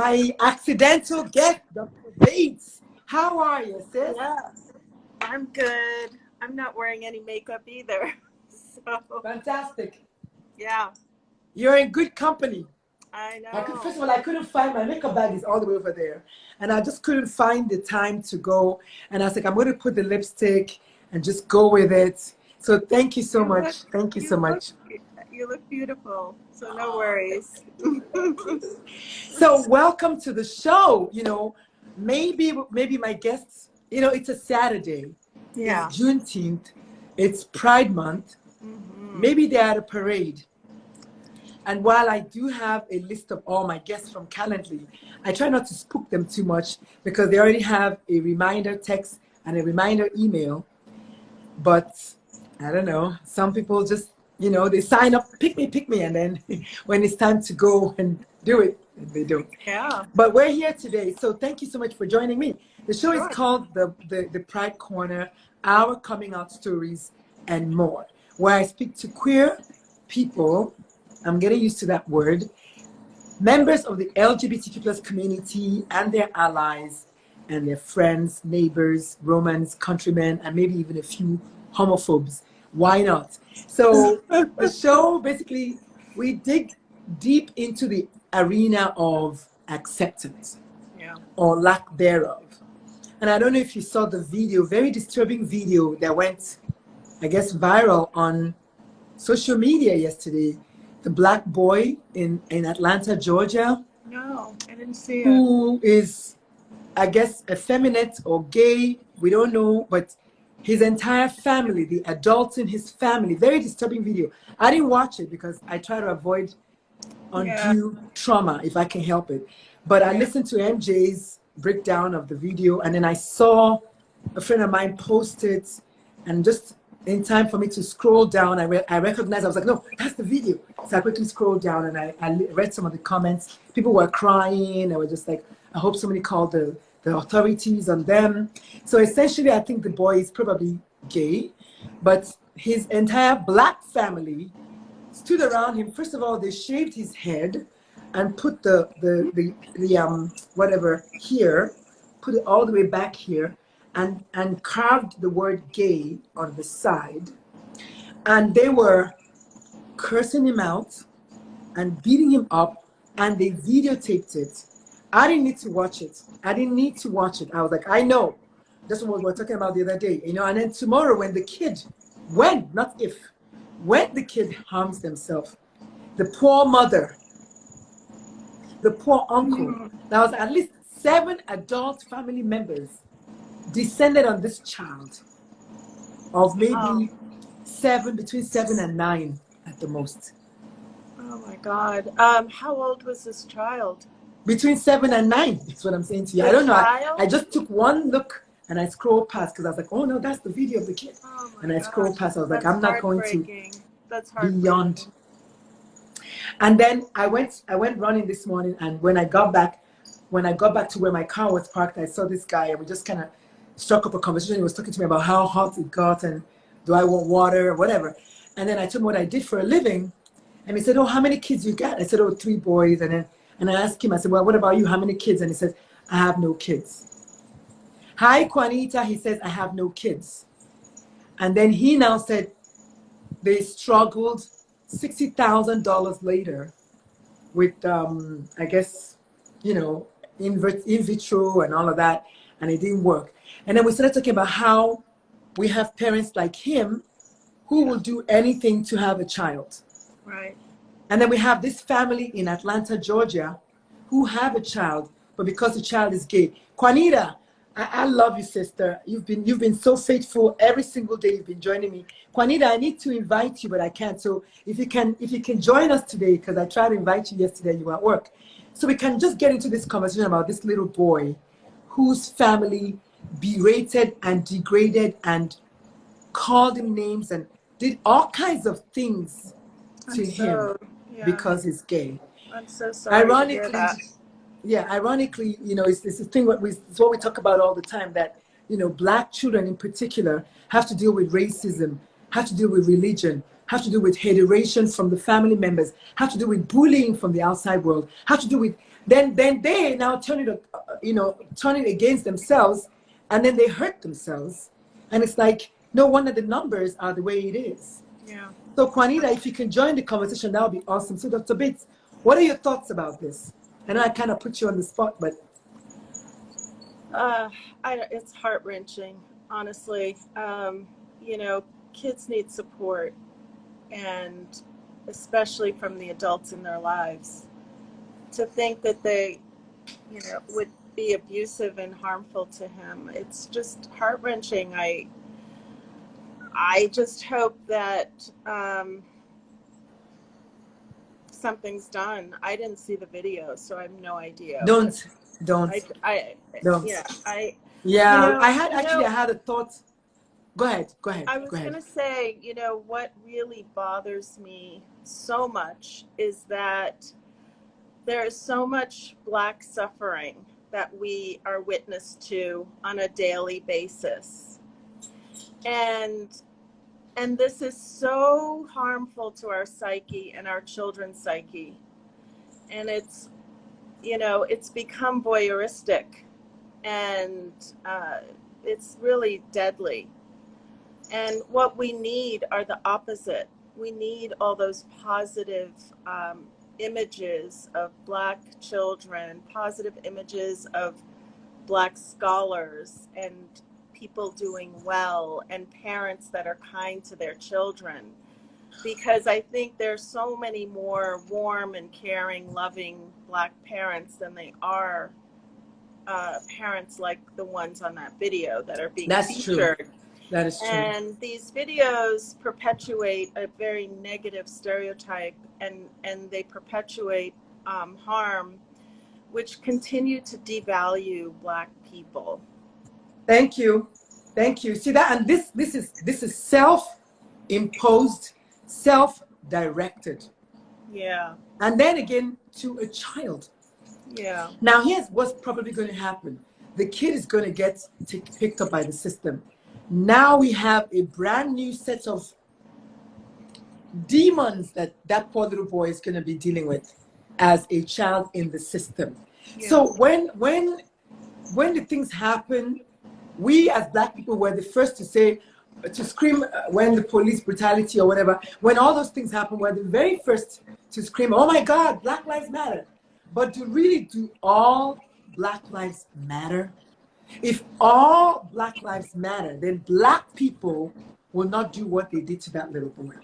my accidental guest, Dr. Bates. How are you, sis? Yeah, I'm good. I'm not wearing any makeup either. So, Fantastic. yeah, You're in good company. I First of know. all, I couldn't find my makeup bag is all the way over there. And I just couldn't find the time to go. And I was like, I'm going to put the lipstick and just go with it. So thank you so You look, much. Thank you so you look, much. you look beautiful. So no worries. So welcome to the show. Maybe my guests, it's a Saturday. Yeah. It's Juneteenth. It's Pride Month. Maybe they're at a parade. And while I do have a list of all my guests from Calendly, I try not to spook them too much because they already have a reminder text and a reminder email. But I don't know, some people just, they sign up, pick me, and then when it's time to go and do it, they don't. Yeah. But we're here today, so thank you so much for joining me. The show is Sure. called the Pride Corner, Our Coming Out Stories and More, where I speak to queer people, I'm getting used to that word, members of the LGBTQ plus community and their allies and their friends, neighbors, Romans, countrymen, and maybe even a few homophobes. Why not? So the show, basically, we dig deep into the arena of acceptance, Yeah. or lack thereof. And I don't know if you saw the video, very disturbing video that went, I guess, viral on social media yesterday. The black boy in Atlanta, Georgia, No, I didn't see it. who is, I guess, effeminate or gay, we don't know, but his entire family, the adults in his family, very disturbing video. I didn't watch it because I try to avoid undue trauma if I can help it. But I listened to MJ's breakdown of the video, and then I saw a friend of mine post it, and just in time for me to scroll down, I recognized, I was like, no, that's the video. So I quickly scrolled down and I read some of the comments. People were crying. They were just like, I hope somebody called the authorities on them. So essentially, I think the boy is probably gay, but his entire black family stood around him. First of all, they shaved his head and put the whatever here, put it all the way back here, and carved the word gay on the side. And they were cursing him out and beating him up, and they videotaped it. I didn't need to watch it. I was like, I know. That's what we were talking about the other day, and then tomorrow when the kid harms themselves, the poor mother, the poor uncle, there was at least 7 adult family members descended on this child of maybe between 7 and 9 at the most. Oh my God. How old was this child? Between 7 and 9 is what I'm saying to you. I don't know. I just took one look and I scrolled past because I was like, oh no, that's the video of the kid. Oh my And I scrolled past. I was like, I'm not going to That's beyond. And then I went running this morning, and when I got back to where my car was parked, I saw this guy, and we just kind of struck up a conversation. He was talking to me about how hot it got and do I want water or whatever. And then I told him what I did for a living, and he said, oh, how many kids you got? I said, oh, 3 boys. And I asked him, I said, well, what about you? How many kids? And he says, I have no kids. Hi, Juanita. He says, I have no kids. And then he now said they struggled $60,000 later with, I guess, in vitro and all of that, and it didn't work. And then we started talking about how we have parents like him who will do anything to have a child. Right. And then we have this family in Atlanta, Georgia, who have a child, but because the child is gay. Juanita, I love you, sister. You've been so faithful every single day. You've been joining me. Juanita, I need to invite you, but I can't. So if you can join us today, because I tried to invite you yesterday, you were at work. So we can just get into this conversation about this little boy whose family berated and degraded and called him names and did all kinds of things to him because he's gay. I'm so sorry to hear that. Yeah, ironically, it's the thing it's what we talk about all the time, that, black children in particular have to deal with racism, have to deal with religion, have to deal with hateration from the family members, have to deal with bullying from the outside world, have to deal with then they now turn it, turn it against themselves, and then they hurt themselves. And it's like, no wonder the numbers are the way it is. Yeah. So Juanita, if you can join the conversation, that would be awesome. So Dr. Bates, what are your thoughts about this? I know I kind of put you on the spot, but it's heart-wrenching, honestly. Kids need support, and especially from the adults in their lives. To think that they, would be abusive and harmful to him, it's just heart-wrenching. I just hope that something's done. I didn't see the video, so I have no idea. Don't. I Yeah, I had a thought. Go ahead. I was going to say, what really bothers me so much is that there is so much Black suffering that we are witness to on a daily basis. And this is so harmful to our psyche and our children's psyche. And it's, it's become voyeuristic, and it's really deadly. And what we need are the opposite. We need all those positive images of Black children, positive images of Black scholars and people doing well, and parents that are kind to their children. Because I think there's so many more warm and caring, loving Black parents than they are parents like the ones on that video that are being featured. True. That is true. And these videos perpetuate a very negative stereotype, and they perpetuate harm, which continue to devalue Black people. Thank you. See that, and this is self-imposed, self-directed. Yeah. And then again to a child. Yeah. Now here's what's probably going to happen. The kid is going to get picked up by the system. Now we have a brand new set of demons that poor little boy is going to be dealing with as a child in the system. Yeah. So when the things happen, we as Black people were the first to scream when the police brutality or whatever, when all those things happen, we're the very first to scream, oh my God, Black Lives Matter. But do all Black lives matter? If all Black lives matter, then Black people will not do what they did to that little boy,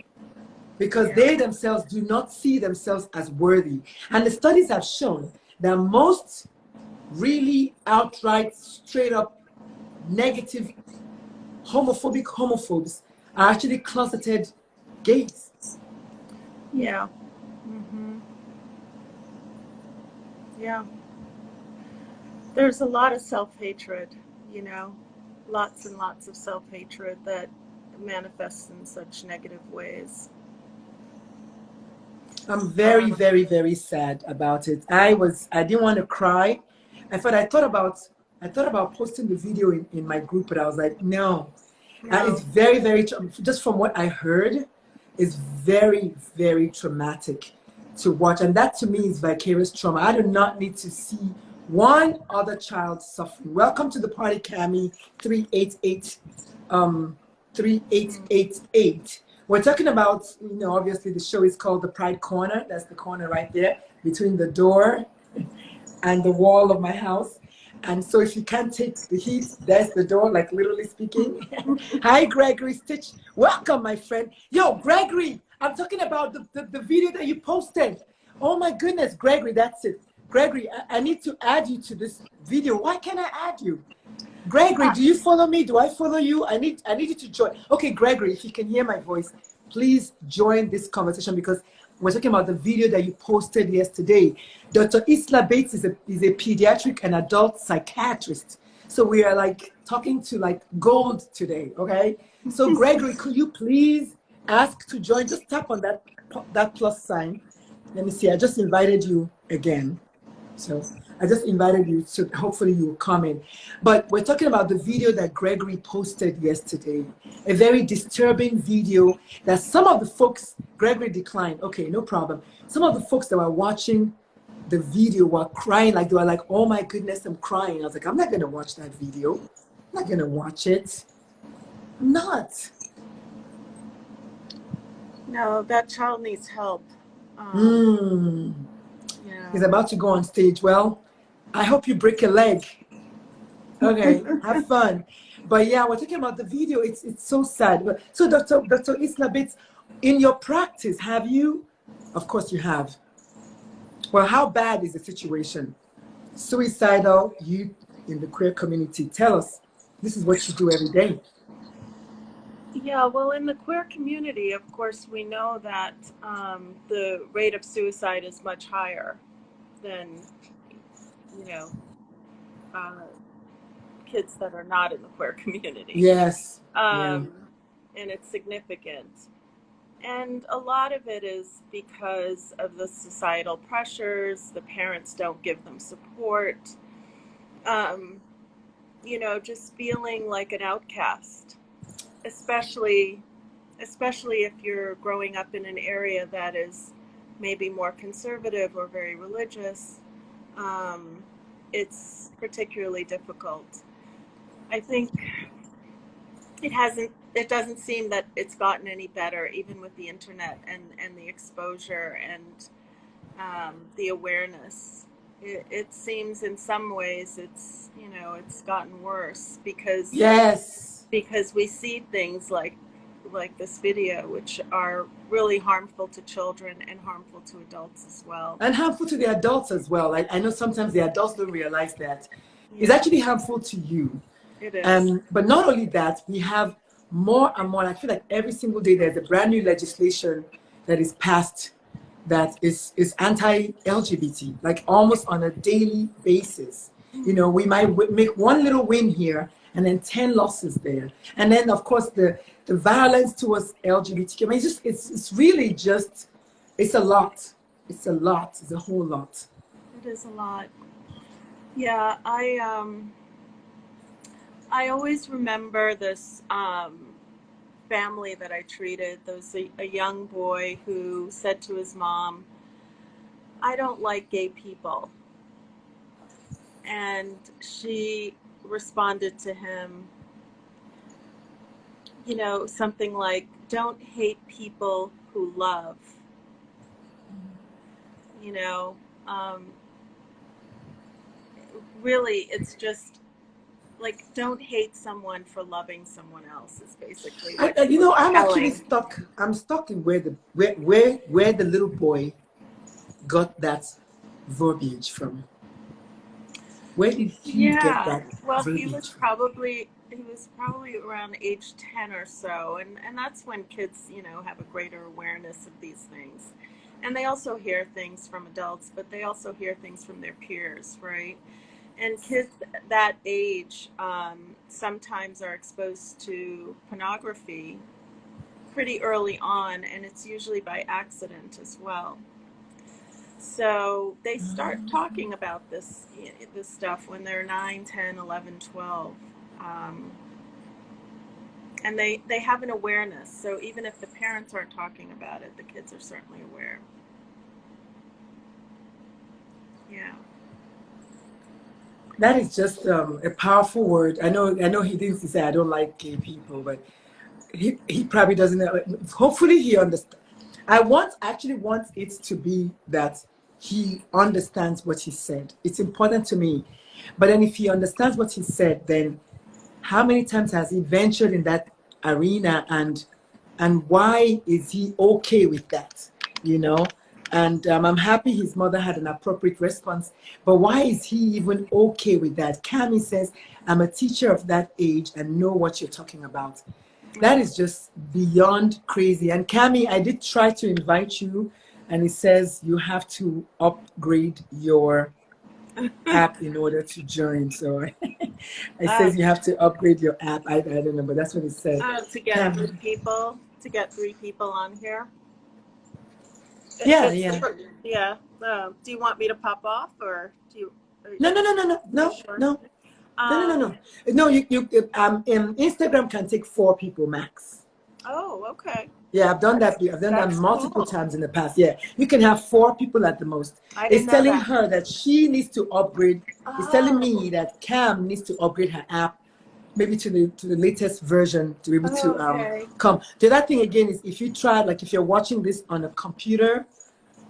because they themselves do not see themselves as worthy. And the studies have shown that most really outright, straight up negative homophobes are actually closeted gays. Yeah. Mm-hmm. Yeah. There's a lot of self-hatred, lots and lots of self-hatred that manifests in such negative ways. I'm very, very, very sad about it. I didn't want to cry. I thought about posting the video in my group, but I was like, no. It's very, very, just from what I heard, it's very, very traumatic to watch. And that to me is vicarious trauma. I do not need to see one other child suffering. Welcome to the party, Cami 3888. We're talking about, obviously the show is called The Pride Corner. That's the corner right there between the door and the wall of my house. And so if you can't take the heat, there's the door, like literally speaking. Hi, Gregory Stitch. Welcome, my friend. Yo, Gregory, I'm talking about the video that you posted. Oh my goodness, Gregory, that's it. Gregory, I need to add you to this video. Why can't I add you? Gregory, do you follow me? Do I follow you? I need you to join. Okay, Gregory, if you can hear my voice, please join this conversation, because we're talking about the video that you posted yesterday. Dr. Hisla Bates is a pediatric and adult psychiatrist. So we are like talking to like gold today, okay? So Gregory, could you please ask to join? Just tap on that plus sign. Let me see, I just invited you again. So I just invited you, so hopefully you will come in. But we're talking about the video that Gregory posted yesterday, a very disturbing video that some of the folks, Gregory declined, okay, no problem. Some of the folks that were watching the video were crying, like they were like, oh my goodness, I'm crying. I was like, I'm not gonna watch that video. I'm not gonna watch it. I'm not. No, that child needs help. Yeah. He's about to go on stage. Well, I hope you break a leg. Okay, have fun. But yeah, we're talking about the video. It's so sad. But so Dr. Hisla Bates, in your practice, have you? Of course you have. Well, how bad is the situation? Suicidal youth in the queer community. Tell us. This is what you do every day. Yeah, well, in the queer community, of course, we know that the rate of suicide is much higher than, you know, kids that are not in the queer community. Yes. And it's significant. And a lot of it is because of the societal pressures. The parents don't give them support. You know, just feeling like an outcast, especially if you're growing up in an area that is maybe more conservative or very religious. It's particularly difficult. I think it doesn't seem that it's gotten any better, even with the internet and the exposure and the awareness. It seems in some ways it's gotten worse because we see things like this video, which are really harmful to children and harmful to adults as well. And harmful to the adults as well. I know sometimes the adults don't realize that. Yeah. It's actually harmful to you. It is. But not only that, we have more and more. I feel like every single day there's a brand new legislation that is passed that is anti-LGBT, like almost on a daily basis. You know, we might make one little win here and then 10 losses there. And then, of course, the violence towards LGBTQ. I mean, it's really just, it's a lot. It's a lot. It's a whole lot. It is a lot. Yeah, I always remember this family that I treated. There was a young boy who said to his mom, "I don't like gay people." And she responded to him, you know, something like, "Don't hate people who love." You know, really, it's just like, don't hate someone for loving someone else is basically. I'm actually stuck. I'm stuck in where the little boy got that verbiage from. Where did he get that? Well, he was probably around age 10 or so, and that's when kids, you know, have a greater awareness of these things, and they also hear things from adults, but they also hear things from their peers, right? And kids that age sometimes are exposed to pornography pretty early on, and it's usually by accident as well. So they start talking about this stuff when they're 9, 10, 11, 12. And they have an awareness. So even if the parents aren't talking about it, the kids are certainly aware. Yeah. That is just a powerful word. I know he didn't say I don't like gay people, but he probably doesn't know. Hopefully he understands. I actually want it to be that he understands what he said. It's important to me. But then if he understands what he said, then how many times has he ventured in that arena, and why is he okay with that, you know? And I'm happy his mother had an appropriate response, but why is he even okay with that? Cami says, I'm a teacher of that age and know what you're talking about. That is just beyond crazy. And Cami, I did try to invite you, and it says you have to upgrade your app in order to join. So it says you have to upgrade your app. I don't know, but that's what it says. To get three people on here. Yeah. Do you want me to pop off, or do you? No. Sure? No. No, Instagram can take 4 people max. Oh, okay. Yeah, I've done that. I've done that That's multiple cool. times in the past. Yeah, you can have 4 people at the most. I It's didn't know telling that. her that she needs to upgrade. It's telling Oh, me that Cam needs to upgrade her app, maybe to the latest version to be able to okay. come. The other thing again is if you try, like if you're watching this on a computer,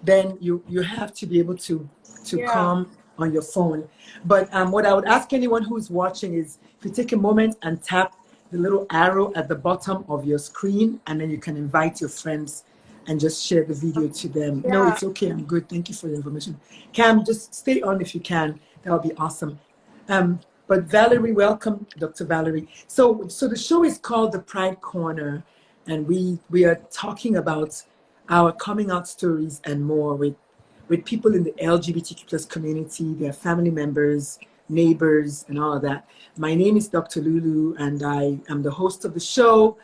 then you have to be able to Yeah. come on your phone. But what I would ask anyone who's watching is if you take a moment and tap the little arrow at the bottom of your screen, and then you can invite your friends and just share the video to them. No, Yeah. it's okay. I'm good. Thank you for the information. Cam, just stay on if you can. That would be awesome. But Valerie, welcome, Dr. Valerie. So the show is called The Pride Corner, and we are talking about our coming out stories and more with people in the LGBTQ plus community, their family members, neighbors, and all of that. My name is Dr. Lulu, and I am the host of the show.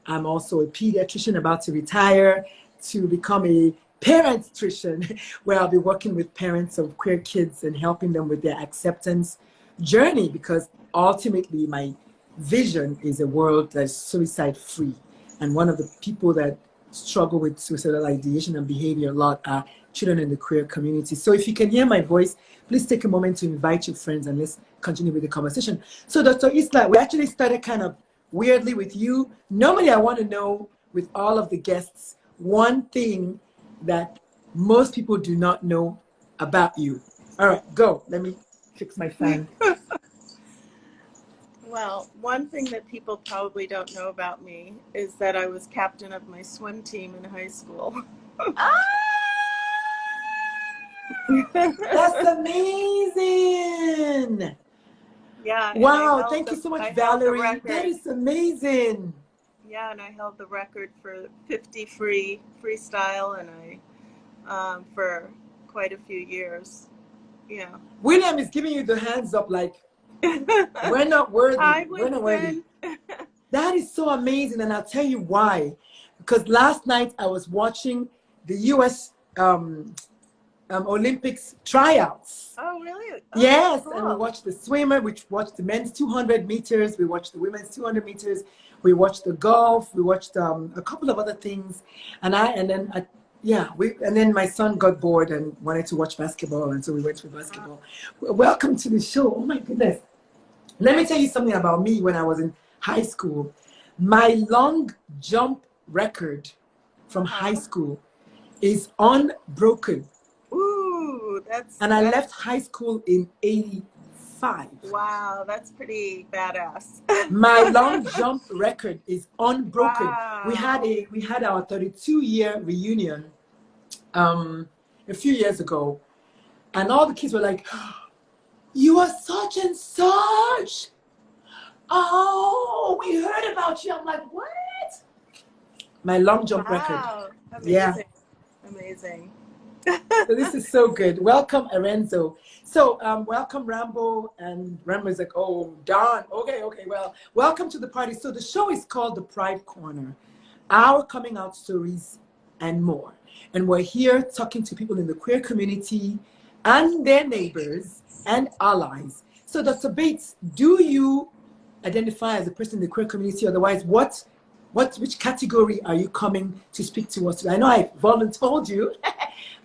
I'm also a pediatrician about to retire to become a parent-trician, where I'll be working with parents of queer kids and helping them with their acceptance journey, because ultimately my vision is a world that's suicide-free. And one of the people that struggle with suicidal ideation and behavior a lot are children in the queer community. So if you can hear my voice, please take a moment to invite your friends and let's continue with the conversation. So Dr. Hisla, we actually started kind of weirdly with you. Normally I want to know with all of the guests, one thing that most people do not know about you. All right, go. Let me fix my fan. Well, one thing that people probably don't know about me is that I was captain of my swim team in high school. That's amazing. Yeah. Wow, thank you so much, I held the Valerie. record. That is amazing. Yeah, and I held the record for 50 freestyle, and I for quite a few years. Yeah. William is giving you the hands up like, we're not worthy. We're not worthy. That is so amazing, and I'll tell you why. Because last night I was watching the U.S. Olympics tryouts. Oh, really? Oh, yes, cool. And we watched the swimmer, we watched the men's 200 meters, we watched the women's 200 meters, we watched the golf, we watched a couple of other things, and then my son got bored and wanted to watch basketball, and so we went to basketball. Welcome to the show. Oh my goodness. Let me tell you something about me when I was in high school. My long jump record from high school is unbroken. Ooh, And I left high school in 85. Wow, that's pretty badass. My long jump record is unbroken. Wow. We had our 32-year reunion a few years ago, and all the kids were like, "You are such and such. Oh, we heard about you." I'm like, "What?" My long jump record. Amazing. Yeah. Amazing. So this is so good. Welcome, Arenzo. So welcome, Rambo. And Rambo is like, "Oh, Don. Okay. Well, welcome to the party." So the show is called The Pride Corner, our coming out stories and more. And we're here talking to people in the queer community and their neighbors and allies. So Dr. Bates, do you identify as a person in the queer community? Otherwise, which category are you coming to speak to us today? I know I volunteered you,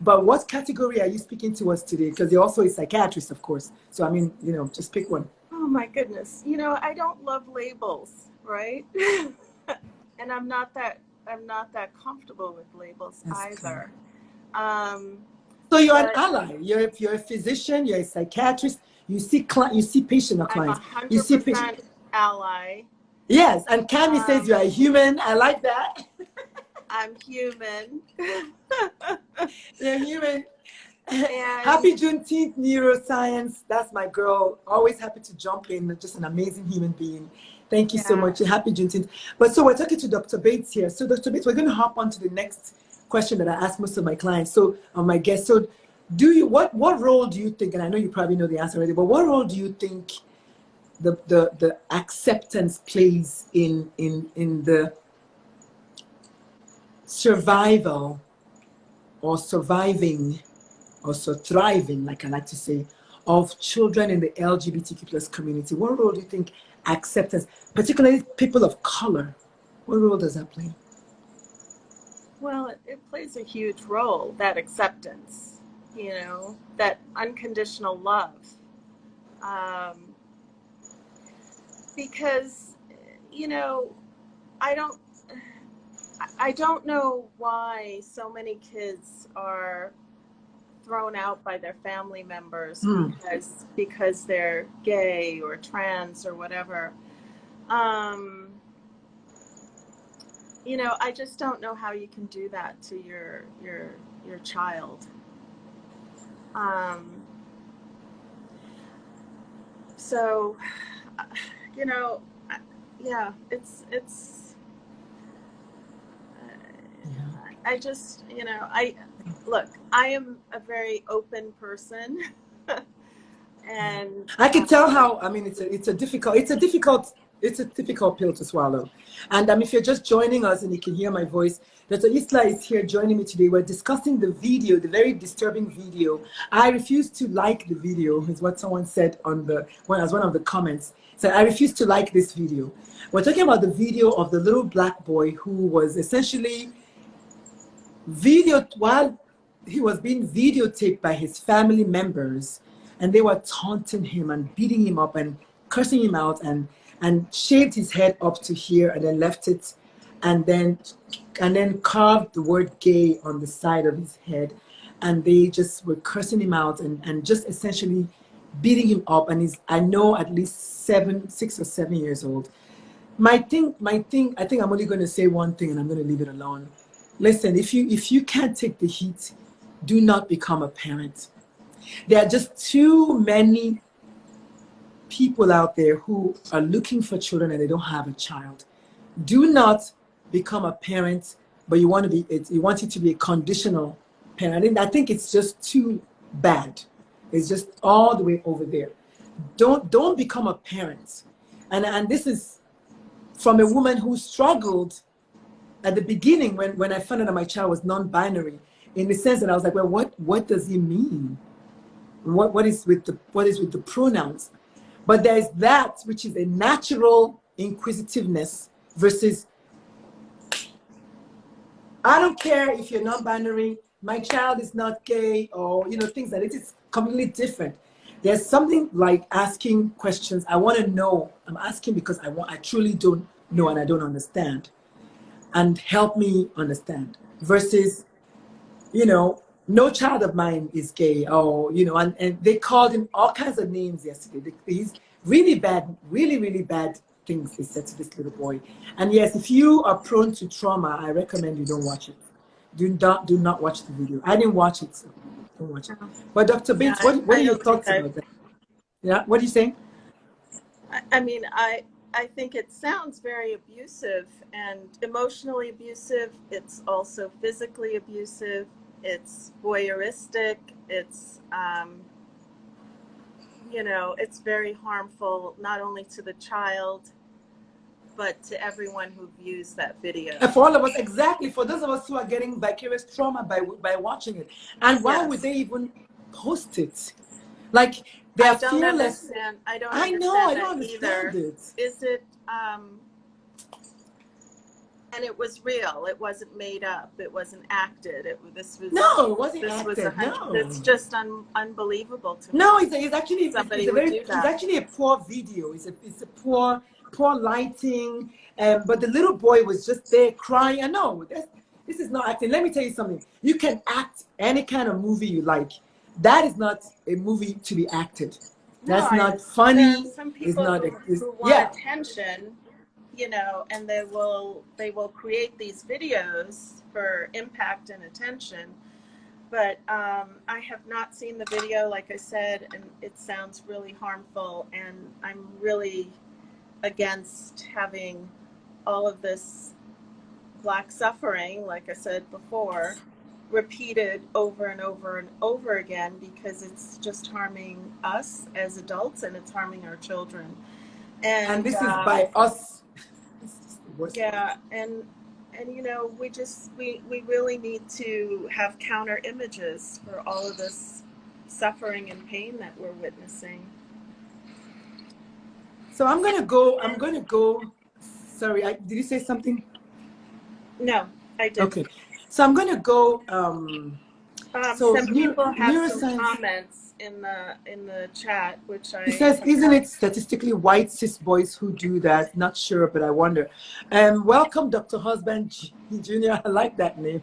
but what category are you speaking to us today? Because you're also a psychiatrist, of course. So, I mean, just pick one. Oh my goodness. I don't love labels, right? And I'm not that comfortable with labels. That's either. So you're an ally. You're a physician, you're a psychiatrist, you see patient or clients. I'm 100% ally. Yes, and Cammy says you're a human. I like that. I'm human. You're human. And happy Juneteenth, neuroscience. That's my girl. Always happy to jump in. Just an amazing human being. Thank you so much. Happy Juneteenth. But so we're talking to Dr. Bates here. So Dr. Bates, we're going to hop on to the next question that I ask most of my clients. So my guests. So what role do you think, and I know you probably know the answer already, but what role do you think the acceptance plays in the survival or surviving or so thriving, like I like to say, of children in the LGBTQ plus community? What role do you think acceptance, particularly people of color, what role does that play? Well, it plays a huge role, that acceptance, that unconditional love. Um, because, I don't, I don't know why so many kids are thrown out by their family members because they're gay or trans or whatever. I just don't know how you can do that to your child. So, yeah, it's. I just, I am a very open person, and I can tell how. I mean, it's a difficult pill to swallow. And if you're just joining us and you can hear my voice, Dr. Hisla is here joining me today. We're discussing the video, the very disturbing video. I refuse to like the video, is what someone said as one of the comments. So I refuse to like this video. We're talking about the video of the little black boy who was essentially while he was being videotaped by his family members, and they were taunting him and beating him up and cursing him out and shaved his head up to here and then left it and then carved the word gay on the side of his head, and they just were cursing him out and just essentially beating him up. And I know at least 6 or 7 years old. My thing, I think I'm only going to say one thing and I'm going to leave it alone. Listen, if you can't take the heat, do not become a parent. There are just too many people out there who are looking for children and they don't have a child. Do not become a parent, but you want it to be a conditional parent. I think it's just too bad. It's just all the way over there. Don't become a parent. And this is from a woman who struggled at the beginning when I found out that my child was non-binary, in the sense that I was like, well, what does he mean? What is with the pronouns? But there is that which is a natural inquisitiveness versus, I don't care if you're non-binary, my child is not gay, or things like it is completely different. There's something like asking questions. I want to know. I'm asking because I truly don't know and I don't understand. And help me understand. Versus, no child of mine is gay, or and they called him all kinds of names yesterday. He's really bad, really bad things they said to this little boy. And yes, if you are prone to trauma, I recommend you don't watch it. Do not watch the video. I didn't watch it, so don't watch it. But Dr. Bates, what are your thoughts about that? Yeah, what are you saying? I mean, I think it sounds very abusive and emotionally abusive. It's also physically abusive. It's voyeuristic. It's, it's very harmful, not only to the child, but to everyone who views that video. And for all of us, exactly. For those of us who are getting vicarious trauma by watching it. And why would they even post it? Like, they're fearless. I don't understand either. Is it, and it was real. It wasn't made up. It wasn't acted. It wasn't acted. No. It's just unbelievable to me. No, it's actually a poor video. It's a poor lighting. But the little boy was just there crying. I know this is not acting. Let me tell you something. You can act any kind of movie you like. That is not a movie to be acted. That's not funny. Some people who want attention, and they will create these videos for impact and attention. But I have not seen the video, like I said, and it sounds really harmful. And I'm really against having all of this Black suffering, like I said before, repeated over and over and over again, because it's just harming us as adults and it's harming our children. And this is by us. Yeah, and we really need to have counter images for all of this suffering and pain that we're witnessing. So I'm gonna go. Sorry, did you say something? No, I didn't. Okay. So I'm going to go. So Some people have some neuroscience. comments in the chat, which I. He says, "Isn't it statistically white cis boys who do that? Not sure, but I wonder." Welcome, Dr. Husband Jr. I like that name.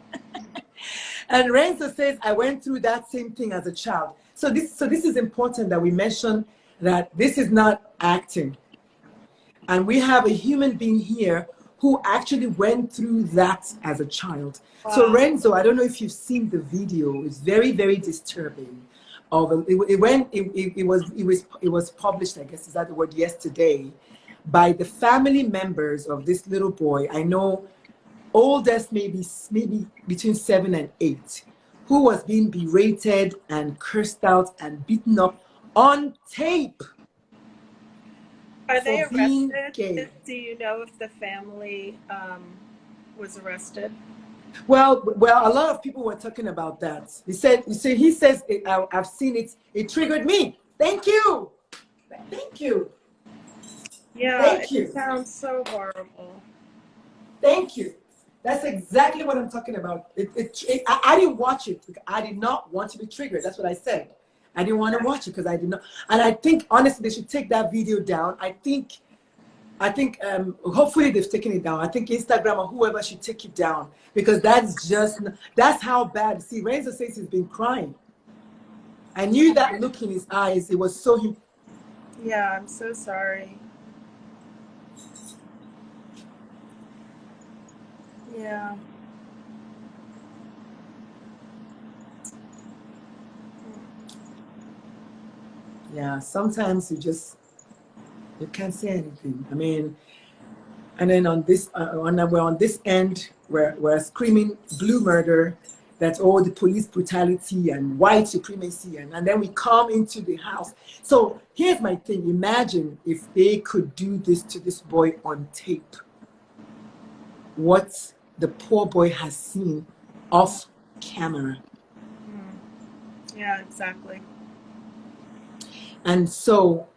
And Renzo says, "I went through that same thing as a child." So this is important that we mention that this is not acting, and we have a human being here who actually went through that as a child. Wow. So Renzo, I don't know if you've seen the video. It's very, very disturbing. It was published, I guess is that the word, yesterday, by the family members of this little boy. I know oldest maybe between 7 and 8, who was being berated and cursed out and beaten up on tape. Are they for being arrested? gay. Do you know if the family was arrested? Well, a lot of people were talking about that. He says, I've seen it. It triggered me. Thank you. Thank you. Yeah, Thank you. It sounds so horrible. Thank you. That's exactly what I'm talking about. I didn't watch it because I did not want to be triggered. That's what I said. I didn't want to watch it because I did not. And I think, honestly, they should take that video down. I think hopefully they've taken it down. I think Instagram or whoever should take it down, because that's how bad. See, Renzo says he's been crying. I knew that look in his eyes. It was so. Yeah, I'm so sorry. Yeah. Yeah, sometimes you can't say anything. I mean, and then on this, we're on this end, we're screaming blue murder, that's all the police brutality and white supremacy, and then we come into the house. So here's my thing. Imagine if they could do this to this boy on tape. What the poor boy has seen off camera. Yeah, exactly. And so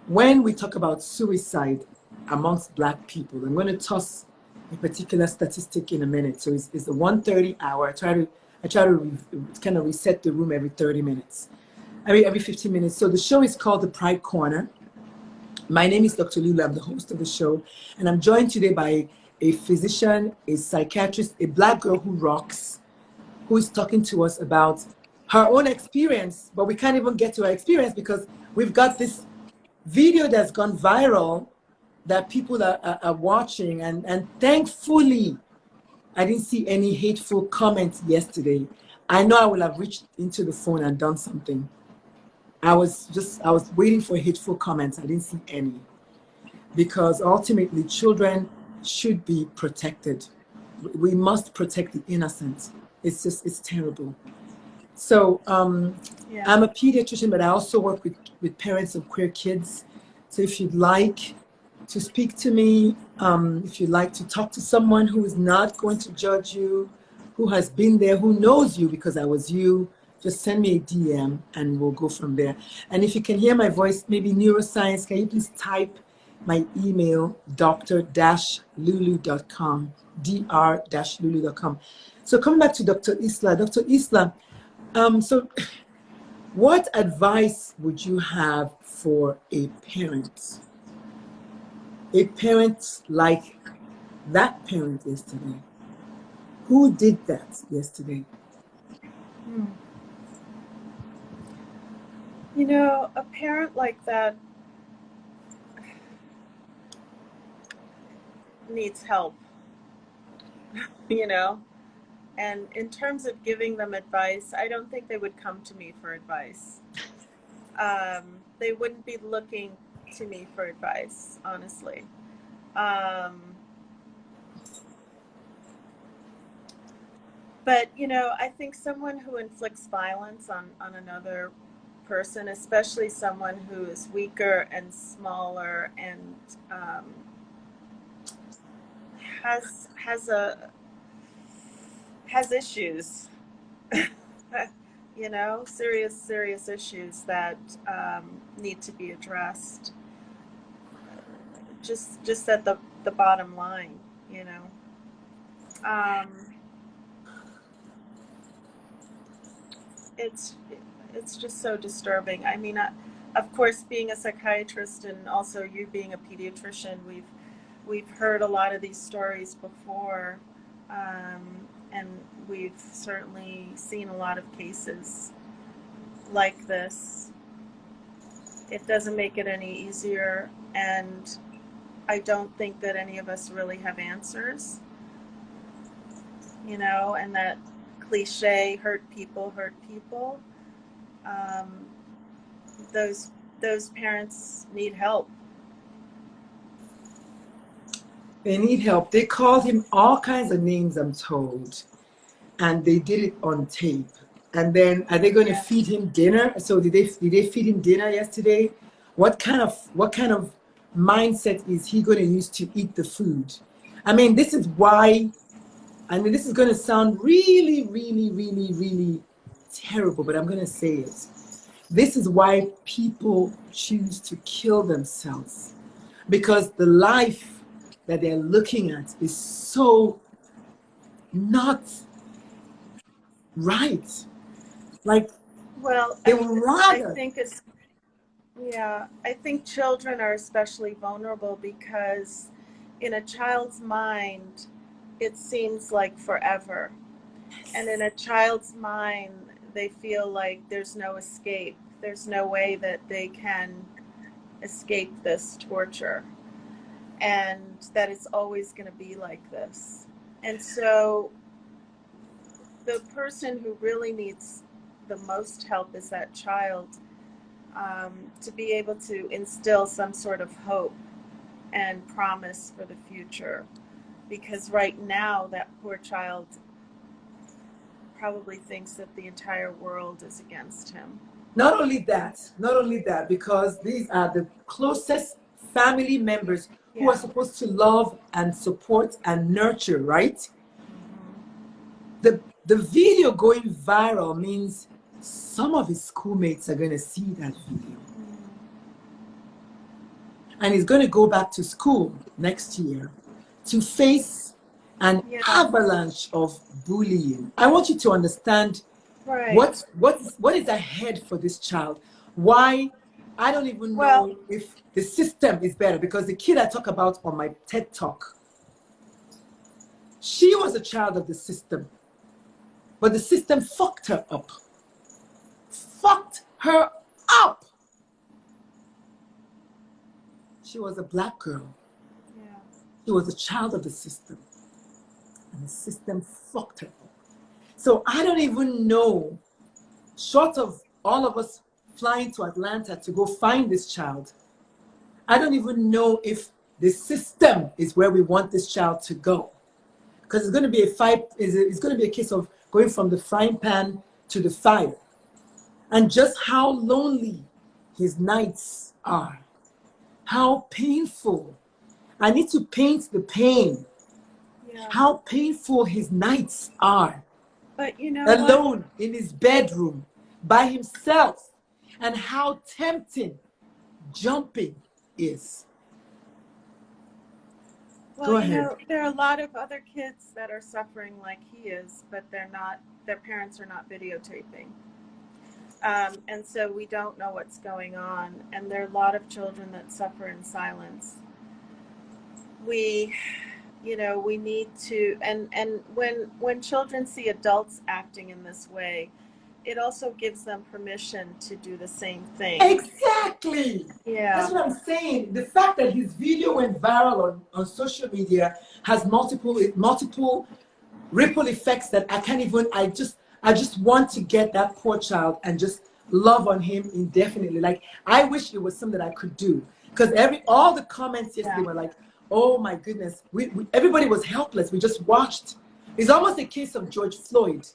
when we talk about suicide amongst Black people, I'm going to toss a particular statistic in a minute. So it's the 1:30 hour. I try to kind of reset the room every 30 minutes. Every 15 minutes. So the show is called The Pride Corner. My name is Dr. Lulu. I'm the host of the show. And I'm joined today by a physician, a psychiatrist, a Black girl who rocks, who is talking to us about her own experience. But we can't even get to her experience because we've got this video that's gone viral that people are watching. And thankfully, I didn't see any hateful comments yesterday. I know I would have reached into the phone and done something. I was waiting for hateful comments. I didn't see any. Because ultimately, children should be protected. We must protect the innocent. It's terrible. So Yeah. I'm a pediatrician, but I also work with parents of queer kids. So if you'd like to speak to me, if you'd like to talk to someone who is not going to judge you, who has been there, who knows you because I was you, just send me a DM and we'll go from there. And if you can hear my voice, maybe neuroscience, can you please type my email, dr-lulu.com, dr-lulu.com. So coming back to Dr. Hisla. Dr. Hisla, so what advice would you have for a parent? A parent like that parent yesterday. Who did that yesterday? You know, a parent like that needs help, you know? And in terms of giving them advice, I don't think they would come to me for advice. They wouldn't be looking to me for advice, honestly. But, you know, I think someone who inflicts violence on another person, especially someone who is weaker and smaller and has issues, you know, serious issues that need to be addressed. Just at the bottom line, you know. it's it's just so disturbing. I mean, of course, being a psychiatrist and also you being a pediatrician, we've heard a lot of these stories before, and we've certainly seen a lot of cases like this. It doesn't make it any easier, and I don't think that any of us really have answers, you know, and that cliche, hurt people hurt people. Um, those parents need help. They need help. They called him all kinds of names, I'm told, and they did it on tape. And then, are they going to feed him dinner? So did they feed him dinner yesterday? What kind of mindset is he going to use to eat the food? I mean, this is why. I mean, this is going to sound really, really, really, really terrible, but I'm going to say it. This is why people choose to kill themselves, because the life that they're looking at is so not right. Like, Well, they would rather. I think it's, yeah, I think children are especially vulnerable because in a child's mind, it seems like forever. And in a child's mind, they feel like there's no escape. There's no way that they can escape this torture, and that it's always going to be like this. And so the person who really needs the most help is that child, to be able to instill some sort of hope and promise for the future. Because right now, that poor child probably thinks that the entire world is against him. Not only that, because these are the closest family members who are supposed to love and support and nurture, right? The video going viral means some of his schoolmates are going to see that video. And he's going to go back to school next year to face an avalanche of bullying. I want you to understand what is ahead for this child. Why? I don't even know if the system is better, because the kid I talk about on my TED Talk, she was a child of the system, but the system fucked her up. Fucked her up. She was a black girl. She was a child of the system, and the system fucked her up. So I don't even know, short of all of us flying to Atlanta to go find this child, I don't even know if the system is where we want this child to go. Because it's going to be a fight, it's going to be a case of going from the frying pan to the fire. And just how lonely his nights are. How painful. I need to paint the pain. How painful his nights are. But you know, alone in his bedroom by himself, and how tempting jumping is. Well, Go ahead. You know, there are a lot of other kids that are suffering like he is, but they're not, their parents are not videotaping. And so we don't know what's going on. And there are a lot of children that suffer in silence. We need to, and when children see adults acting in this way, it also gives them permission to do the same thing. Exactly. Yeah. That's what I'm saying. The fact that his video went viral on social media has multiple ripple effects that I can't even, I just want to get that poor child and just love on him indefinitely. Like, I wish it was something that I could do. Because all the comments yesterday were like, oh my goodness, everybody was helpless. We just watched. It's almost a case of George Floyd.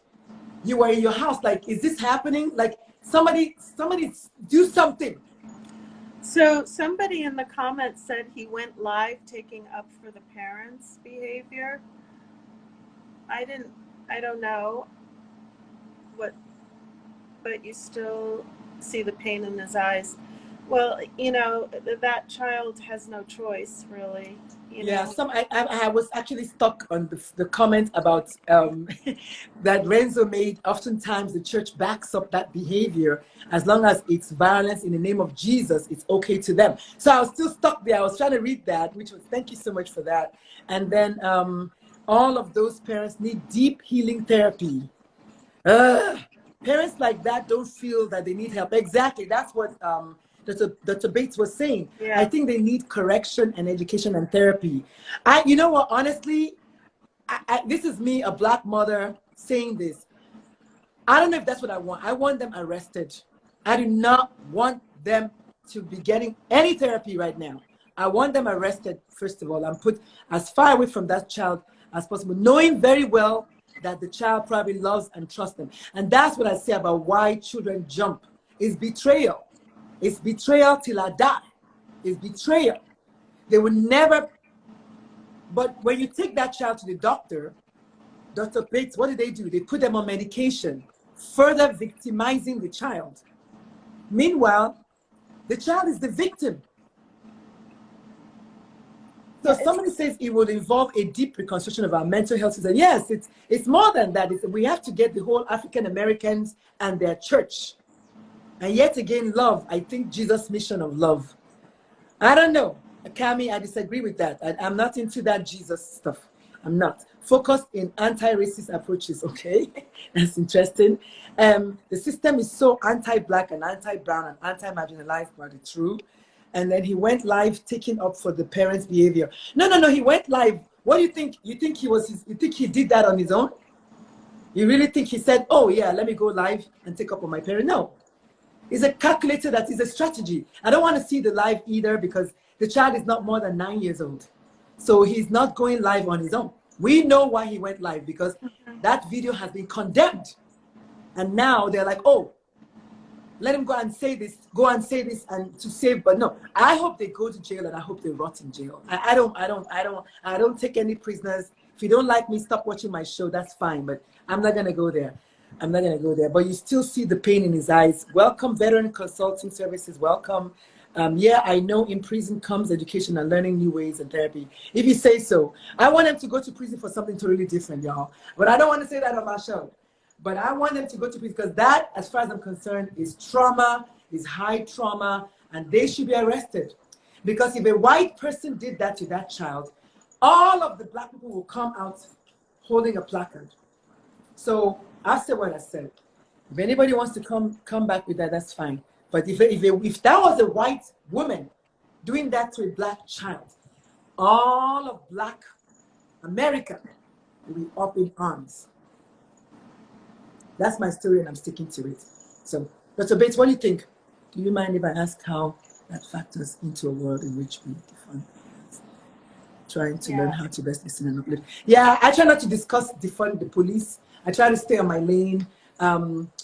You were in your house, like, is this happening? Like, somebody do something. So somebody in the comments said he went live taking up for the parents' behavior. I don't know what, but you still see the pain in his eyes. Well, you know, that child has no choice, really. You Yeah, know? I was actually stuck on the comment about that Renzo made. Oftentimes the church backs up that behavior as long as it's violence in the name of Jesus, it's okay to them. So I was still stuck there. I was trying to read that, which was, thank you so much for that. And then all of those parents need deep healing therapy. Parents like that don't feel that they need help. Exactly. That's what Dr. Bates was saying. I Yeah. think they need correction and education and therapy. You know what, honestly, this is me, a Black mother, saying this. I don't know if that's what I want. I want them arrested. I do not want them to be getting any therapy right now. I want them arrested, first of all, and put as far away from that child as possible, knowing very well that the child probably loves and trusts them. And that's what I say about why children jump. It's betrayal. It's betrayal till I die. It's betrayal. They will never, but when you take that child to the doctor, Dr. Bates, what do? They put them on medication, further victimizing the child. Meanwhile, the child is the victim. So somebody says it would involve a deep reconstruction of our mental health system. Yes, it's more than that. We have to get the whole African Americans and their church. And yet again, love. I think Jesus' mission of love. I don't know. Kami, I disagree with that. I'm not into that Jesus stuff. I'm not. Focused in anti-racist approaches, okay? That's interesting. The system is so anti-Black and anti-brown and anti-marginalized, but it's true. And then he went live taking up for the parents' behavior. No, he went live. What do you think? You think he did that on his own? You really think he said, oh yeah, let me go live and take up on my parent? No. It's a calculator, that is a strategy. I don't want to see the live either because the child is not more than 9 years old. So he's not going live on his own. We know why he went live because that video has been condemned. And now they're like, oh, let him go and say this and to save, but no, I hope they go to jail and I hope they rot in jail. I don't take any prisoners. If you don't like me, stop watching my show, that's fine, but I'm not gonna go there. I'm not gonna go there, but you still see the pain in his eyes. Welcome, Veteran Consulting Services, welcome. Yeah, I know in prison comes education and learning new ways and therapy. If you say so. I want them to go to prison for something totally different, y'all. But I don't want to say that on my show. But I want them to go to prison because that, as far as I'm concerned, is trauma, is high trauma, and they should be arrested. Because if a white person did that to that child, all of the Black people will come out holding a placard. So I said what I said. If anybody wants to come back with that, that's fine. But if that was a white woman doing that to a Black child, all of Black America will be up in arms. That's my story and I'm sticking to it. So, Dr. Bates, what do you think? Do you mind if I ask how that factors into a world in which we defund trying to learn how to best listen and uplift? Yeah, I try not to discuss defund the police. I try to stay on my lane.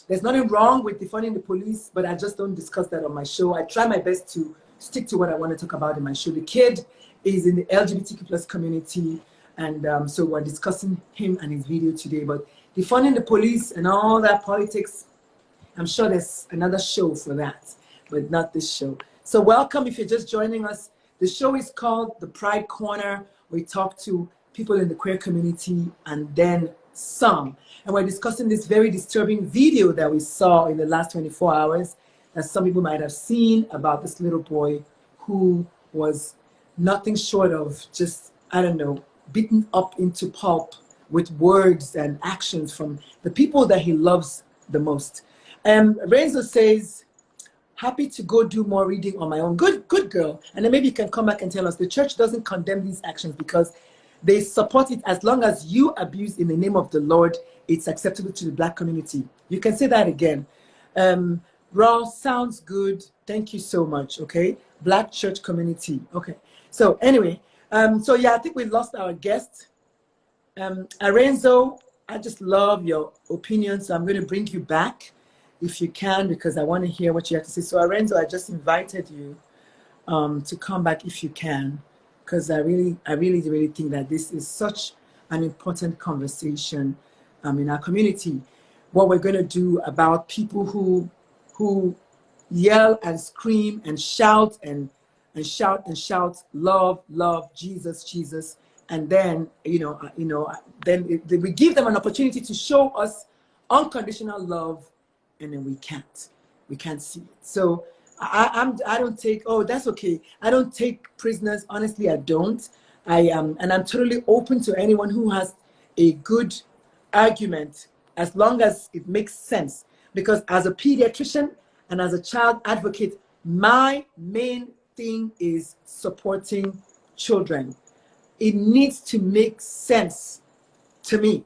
There's nothing wrong with defunding the police, but I just don't discuss that on my show. I try my best to stick to what I want to talk about in my show. The kid is in the LGBTQ plus community, and so we're discussing him and his video today. But defunding the police and all that politics, I'm sure there's another show for that, but not this show. So welcome if you're just joining us. The show is called The Pride Corner. We talk to people in the queer community and then some. And we're discussing this very disturbing video that we saw in the last 24 hours that some people might have seen about this little boy who was nothing short of just, I don't know, beaten up into pulp with words and actions from the people that he loves the most. Renzo says, happy to go do more reading on my own. Good girl. And then maybe you can come back and tell us the church doesn't condemn these actions because they support it. As long as you abuse in the name of the Lord, it's acceptable to the Black community. You can say that again. Raw sounds good. Thank you so much. Okay. Black church community. Okay. So anyway, so yeah, I think we lost our guest. Arenzo, I just love your opinion. So I'm going to bring you back if you can, because I want to hear what you have to say. So Arenzo, I just invited you to come back if you can, because I really think that this is such an important conversation in our community. What we're going to do about people who yell and scream and shout and and shout, love, love, Jesus, Jesus. And then, we give them an opportunity to show us unconditional love, and then we can't see it. So I don't take, oh, that's okay. I don't take prisoners. Honestly, I don't. And I'm totally open to anyone who has a good argument, as long as it makes sense. Because as a pediatrician and as a child advocate, my main thing is supporting children. It needs to make sense to me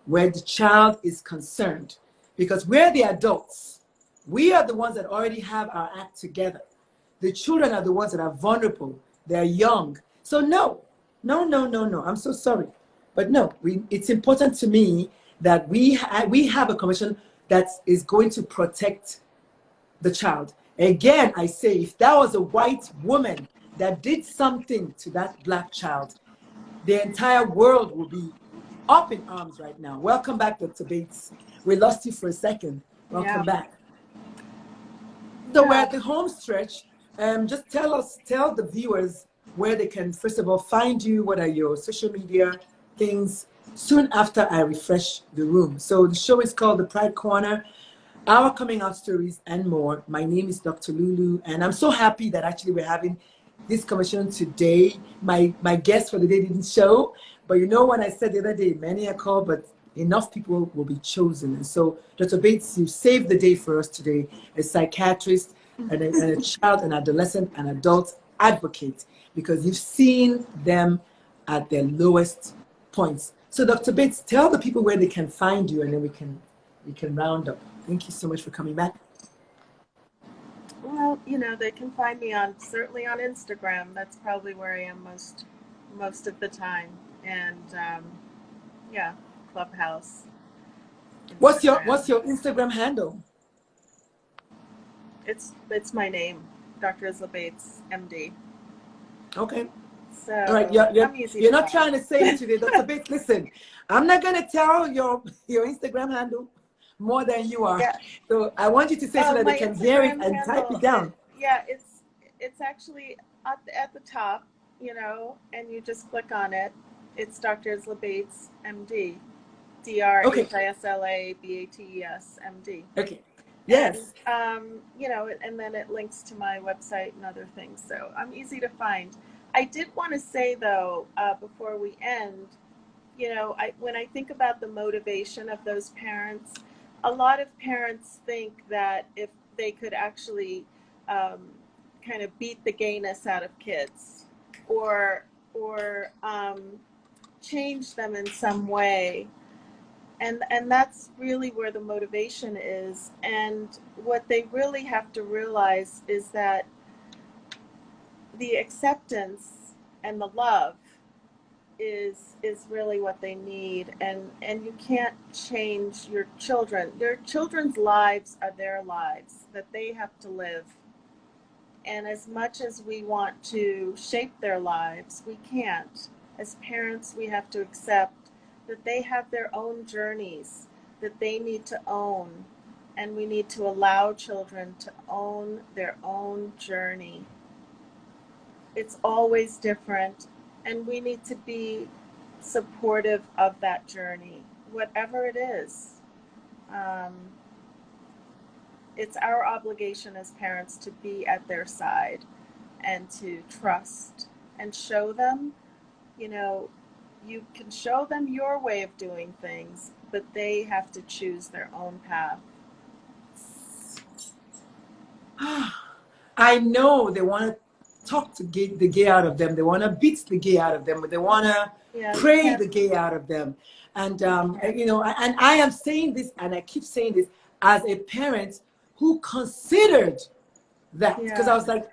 where the child is concerned, because we're the adults. We are the ones that already have our act together. The children are the ones that are vulnerable. They're young. So no. I'm so sorry. But no, it's important to me that we have a commission that is going to protect the child. Again, I say, if that was a white woman that did something to that black child, the entire world will be up in arms right now. Welcome back, Dr. Bates. We lost you for a second. Welcome back. So we're at the home stretch. Just tell the viewers where they can, first of all, find you. What are your social media things? Soon after I refresh the room. So the show is called The Pride Corner, Our Coming Out Stories and More. My name is Dr. Lulu, and I'm so happy that actually we're having this conversation today. My guest for the day didn't show, but you know, when I said the other day, many are called, but enough people will be chosen. And so, Dr. Bates, you saved the day for us today, a psychiatrist and a child and adolescent and adult advocate, because you've seen them at their lowest points. So, Dr. Bates, tell the people where they can find you, and then we can round up. Thank you so much for coming back. Well, they can find me certainly on Instagram. That's probably where I am most of the time. And Clubhouse. Instagram. What's your Instagram handle? It's my name, Dr. Hisla Bates, MD. Okay. So all right, you're not trying to say it today, Dr. Bates. Listen, I'm not gonna tell your Instagram handle more than you are. Yeah. So I want you to say so that they can hear it and type it down. It's actually at the top, and you just click on it. It's Dr. Hisla Bates, MD. DrHisla Bates, MD. Okay. Yes. And, and then it links to my website and other things. So I'm easy to find. I did want to say, though, before we end, when I think about the motivation of those parents, a lot of parents think that if they could actually kind of beat the gayness out of kids or change them in some way, and that's really where the motivation is. And what they really have to realize is that the acceptance and the love is really what they need, and you can't change your children. Their children's lives are their lives that they have to live, and as much as we want to shape their lives, we can't. As parents, we have to accept that they have their own journeys that they need to own, and we need to allow children to own their own journey. It's always different, and we need to be supportive of that journey, whatever it is. It's our obligation as parents to be at their side and to trust and show them, you can show them your way of doing things, but they have to choose their own path. I know they want to talk to the gay out of them. They want to beat the gay out of them. They want to pray the gay out of them. And, and I am saying this, and I keep saying this as a parent who considered that. Because I was like,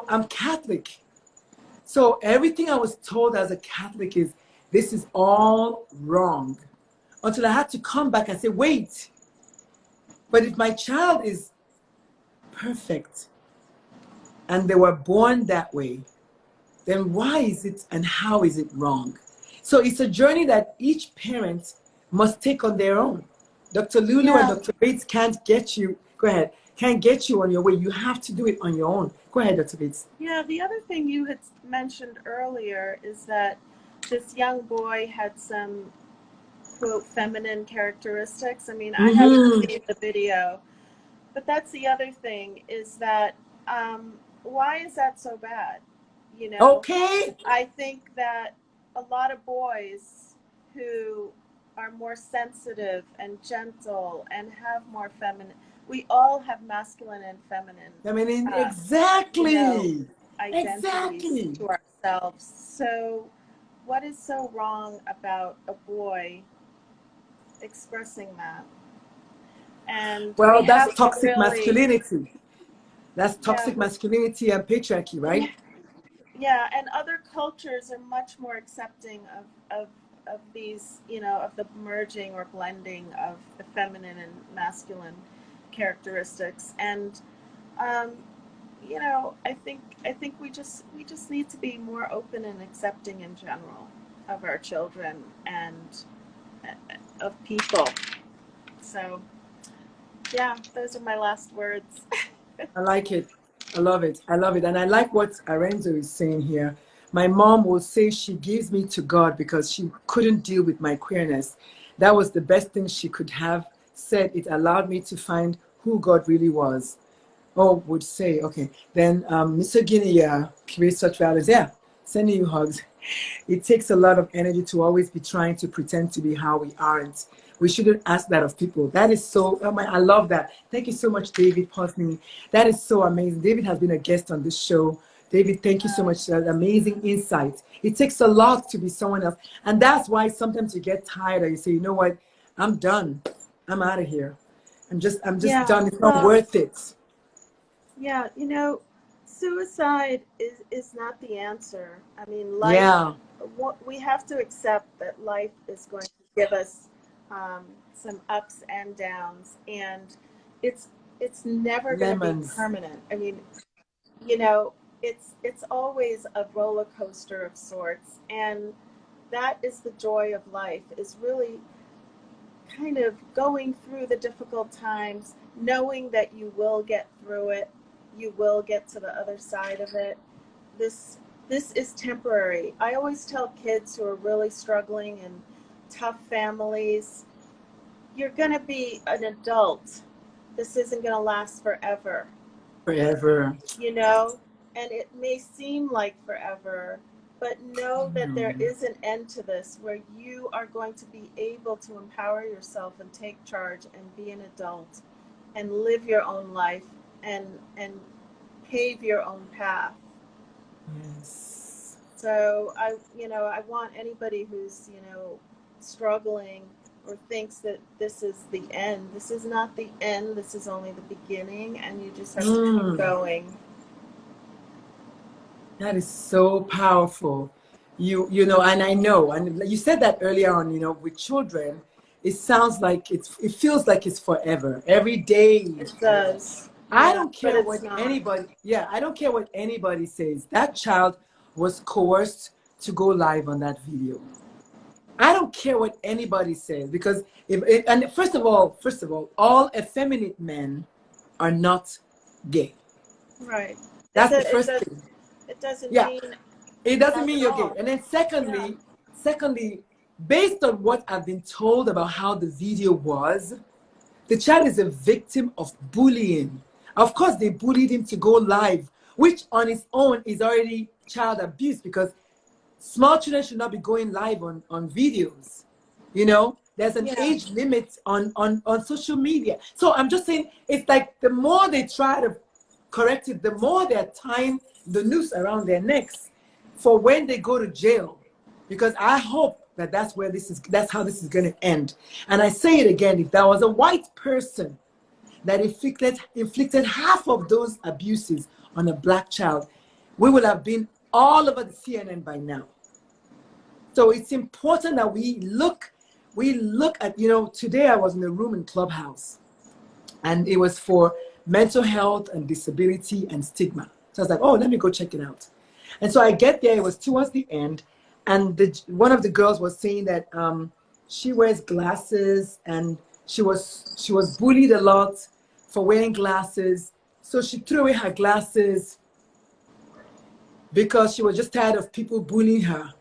I'm Catholic. So everything I was told as a Catholic is, this is all wrong. Until I had to come back and say, wait, but if my child is perfect and they were born that way, then why is it and how is it wrong? So it's a journey that each parent must take on their own. Dr. Lulu and Dr. Bates can't get you, go ahead, can't get you on your way. You have to do it on your own. Go ahead, Dr. Bates. Yeah, the other thing you had mentioned earlier is that this young boy had some, quote, feminine characteristics. I mean, I haven't seen the video, but that's the other thing is that why is that so bad? You know, Okay. I think that a lot of boys who are more sensitive and gentle and have more feminine, we all have masculine and feminine, Exactly. you know, identities Exactly. to ourselves. So what is so wrong about a boy expressing that? And we Well, that's have to toxic really, masculinity. That's yeah, toxic masculinity and patriarchy, right? yeah, and other cultures are much more accepting of these, you know, of the merging or blending of the feminine and masculine characteristics. And you know, I think we just need to be more open and accepting in general of our children and of people. So yeah, those are my last words. I like it. I love it. I love it. And I like what Arenzo is saying here. My mom will say she gives me to God because she couldn't deal with my queerness. That was the best thing she could have said. It allowed me to find who God really was. Or would say, okay. Then Mr. Guinea, create such values. Yeah, sending you hugs. It takes a lot of energy to always be trying to pretend to be how we aren't. We shouldn't ask that of people. That is so, oh my, I love that. Thank you so much, David Posney. That is so amazing. David has been a guest on this show. David, thank you so much for that amazing insight. It takes a lot to be someone else. And that's why sometimes you get tired or you say, you know what, I'm done. I'm out of here. I'm just Yeah, done. It's not well, worth it. yeah, you know, suicide is not the answer. I mean, life, Yeah. we have to accept that life is going to give us some ups and downs, and it's it's never going to be Lemons. permanent. I mean, you know, it's always a roller coaster of sorts, and that is the joy of life, is really kind of going through the difficult times, knowing that you will get through it, you will get to the other side of it. This this is temporary. I always tell kids who are really struggling in tough families, you're going to be an adult. This isn't going to last forever. Forever. You know, and it may seem like forever, but know that there is an end to this where you are going to be able to empower yourself and take charge and be an adult and live your own life and pave your own path. Yes. So I want anybody who's, struggling or thinks that this is the end. This is not the end. This is only the beginning, and you just have to keep going. That is so powerful. You know, and I know, and you said that earlier on, you know, with children, it sounds like it feels like it's forever. Every day It is forever. does. I Yeah, don't but care it's what not. anybody, yeah, I don't care what anybody says. That child was coerced to go live on that video. I don't care what anybody says because and first of all effeminate men are not gay. Right. That's the first thing. It doesn't Yeah, mean it doesn't not mean at you're gay. all. And then Yeah. secondly, based on what I've been told about how the video was, the child is a victim of bullying. Of course, they bullied him to go live, which on its own is already child abuse because small children should not be going live on videos. You know, there's an Yeah. age limit on social media. So I'm just saying, it's like the more they try to correct it, the more they're tying the noose around their necks for when they go to jail. Because I hope that that's how this is going to end. And I say it again, if there was a white person that inflicted half of those abuses on a black child, we would have been all over the CNN by now. So it's important that we look at, you know, today I was in a room in Clubhouse and it was for mental health and disability and stigma. So I was like, oh, let me go check it out. And so I get there, it was towards the end, and one of the girls was saying that she wears glasses and she was bullied a lot for wearing glasses. So she threw away her glasses because she was just tired of people bullying her.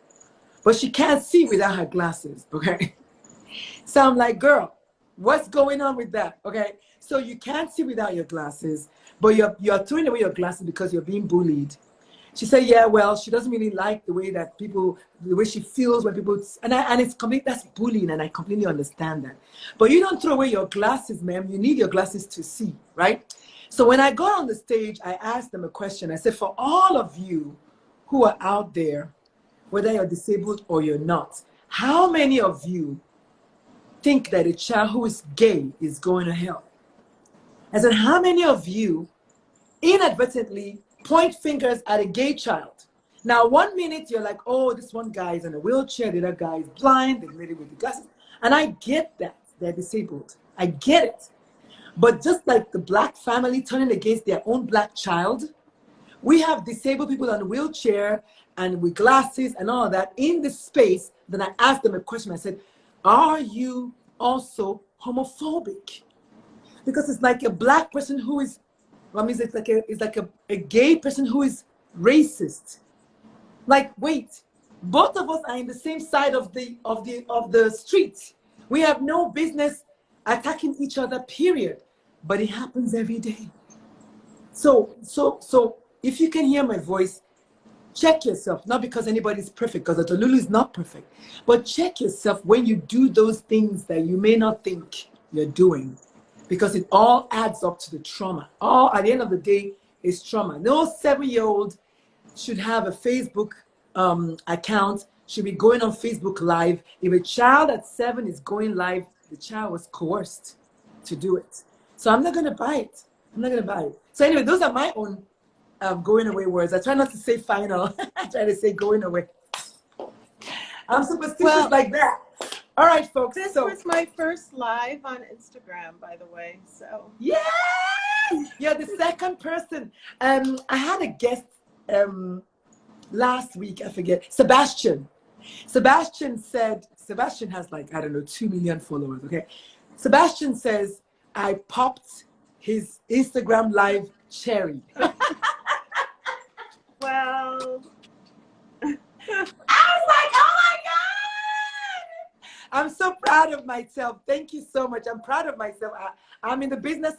But she can't see without her glasses, okay? So I'm like, girl, what's going on with that, okay? So you can't see without your glasses, but you're throwing away your glasses because you're being bullied. She said, yeah, well, she doesn't really like the way that people, the way she feels when people, and it's complete, that's bullying, and I completely understand that. But you don't throw away your glasses, ma'am. You need your glasses to see, right? So when I got on the stage, I asked them a question. I said, for all of you who are out there, whether you're disabled or you're not, how many of you think that a child who is gay is going to hell? I said, how many of you inadvertently point fingers at a gay child? Now, 1 minute you're like, oh, this one guy is in a wheelchair, the other guy is blind, the lady with the glasses. And I get that they're disabled. I get it. But just like the black family turning against their own black child, we have disabled people on a wheelchair and with glasses and all of that in this space. Then I asked them a question. I said, are you also homophobic? Because it's like a black person who is, well, I mean, it's like a gay person who is racist. Like, wait, both of us are in the same side of the street. We have no business attacking each other, period. But it happens every day. So if you can hear my voice, check yourself. Not because anybody's perfect, because the Lulu is not perfect. But check yourself when you do those things that you may not think you're doing. Because it all adds up to the trauma. All at the end of the day is trauma. No 7-year-old should have a Facebook account, should be going on Facebook Live. If a child at 7 is going live, the child was coerced to do it. So I'm not going to buy it. I'm not going to buy it. So anyway, those are my own going away words. I try not to say final. I try to say going away. I'm superstitious like that. All right, folks. This was my first live on Instagram, by the way. So yes, you're the second person. I had a guest last week. I forget. Sebastian. Sebastian has like, I don't know, 2 million followers. Okay. Sebastian says I popped his Instagram live cherry. well. I was like, oh my God! I'm so proud of myself. Thank you so much. I'm proud of myself. I'm in the business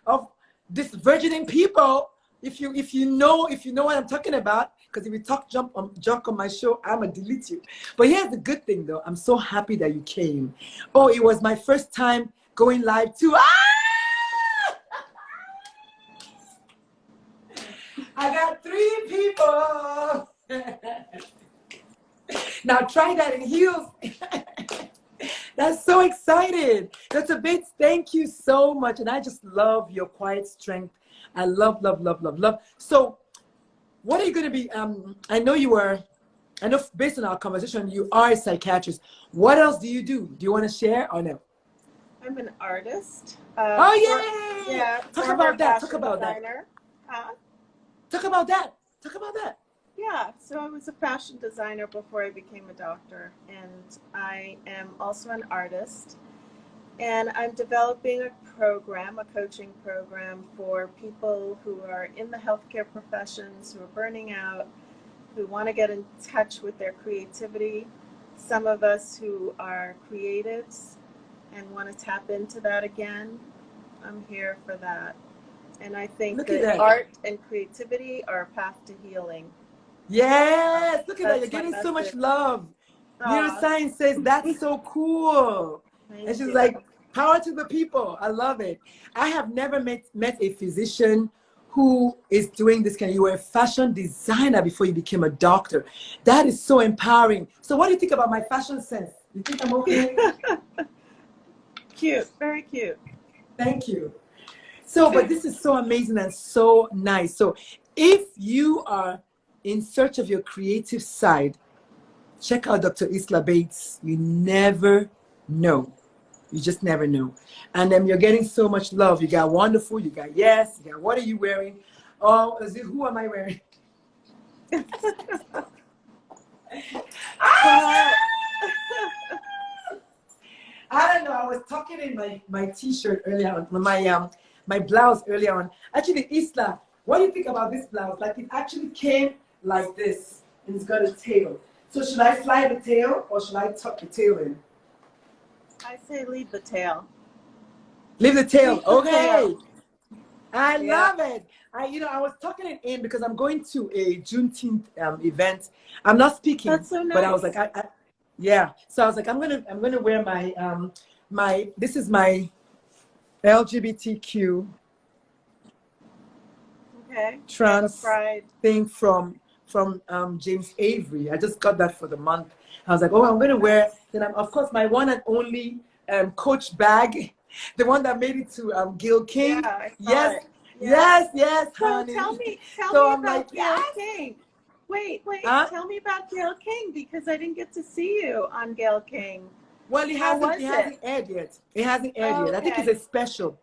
of disvirgining people. If you know what I'm talking about, because if you talk junk on my show, I'ma delete you. But here's the good thing though. I'm so happy that you came. Oh, it was my first time going live too. I got 3 people. Now try that in heels. That's so excited. Dr. Bates, thank you so much. And I just love your quiet strength. I love, love, love, love, love. So what are you going to be? I know based on our conversation, you are a psychiatrist. What else do you do? Do you want to share or no? I'm an artist. Oh, yay! Yeah. Talk about that. Talk about that. Talk about that. Talk about that. Yeah, so I was a fashion designer before I became a doctor, and I am also an artist. And I'm developing a program, a coaching program for people who are in the healthcare professions, who are burning out, who want to get in touch with their creativity. Some of us who are creatives and want to tap into that again. I'm here for that. And I think that art and creativity are a path to healing. Yes, look at that. You're getting so much love. Neuroscience says that's so cool. And she's like, power to the people. I love it. I have never met a physician who is doing this kind of, you were a fashion designer before you became a doctor. That is so empowering. So what do you think about my fashion sense? You think I'm okay? Cute, very cute. Thank you. So, but this is so amazing and so nice. So if you are in search of your creative side, check out Dr. Hisla Bates. You never know. You just never know. And then you're getting so much love. You got wonderful, you got yes, you got what are you wearing? Oh, who am I wearing? I don't know. I was talking in my t-shirt earlier on, my blouse earlier on. Actually, Hisla, what do you think about this blouse? Like it actually came like this, and it's got a tail. So should I fly the tail or should I tuck the tail in? I say leave the tail. Leave the tail. Leave the Okay. tail. I Yeah. love it. I was tucking it in because I'm going to a Juneteenth event. I'm not speaking, That's so nice. but I was like, yeah. So I was like, I'm gonna wear my this is my LGBTQ trans pride thing from James Avery. I just got that for the month. I was like, oh, I'm gonna wear. Then of course my one and only Coach bag, the one that made it to Gil King. Yeah, I saw yes, it. Yeah. yes, So honey. tell me So I'm about like, Gail yes. King. Wait, Huh? tell me about Gail King because I didn't get to see you on Gail King. Well, it How hasn't was aired yet. It hasn't aired yet. I think Okay. it's a special.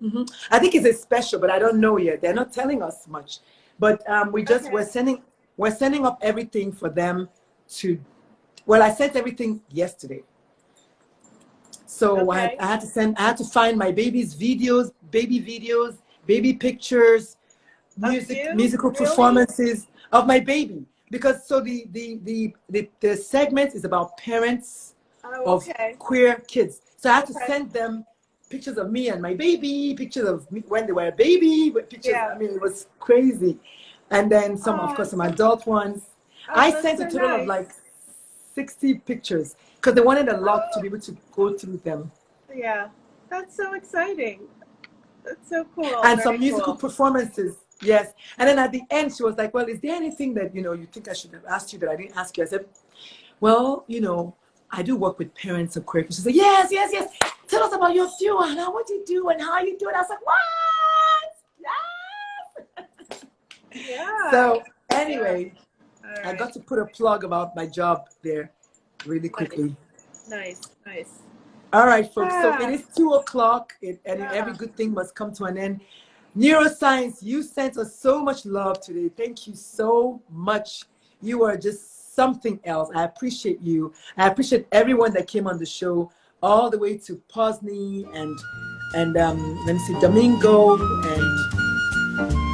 I think it's a special, but I don't know yet. They're not telling us much. But we're sending up everything for them to. Well, I sent everything yesterday. So Okay. I had to find my baby's videos, baby pictures, musical Really? performances of my baby. Because so the segment is about parents of queer kids. So I had to send them pictures of me and my baby, pictures of me when they were a baby, pictures. Yeah. I mean, it was crazy. And then of course, some adult ones. I sent a total of like 60 pictures because they wanted a lot to be able to go through them. Yeah, that's so exciting. That's so cool. And Very some musical cool. performances. Yes. And then at the end, she was like, well, is there anything that, you think I should have asked you that I didn't ask you? I said, well, I do work with parents of queer kids. She said, yes. Tell us about your view and what you do and how you do it. I was like, what? Yes. Yeah. So anyway, All I right. got to put a plug about my job there really quickly. Nice. All right, folks. So Ah. it is 2:00, and every good thing must come to an end. Neuroscience, you sent us so much love today. Thank you so much. You are just something else. I appreciate you. I appreciate everyone that came on the show, all the way to Posney and let me see, Domingo and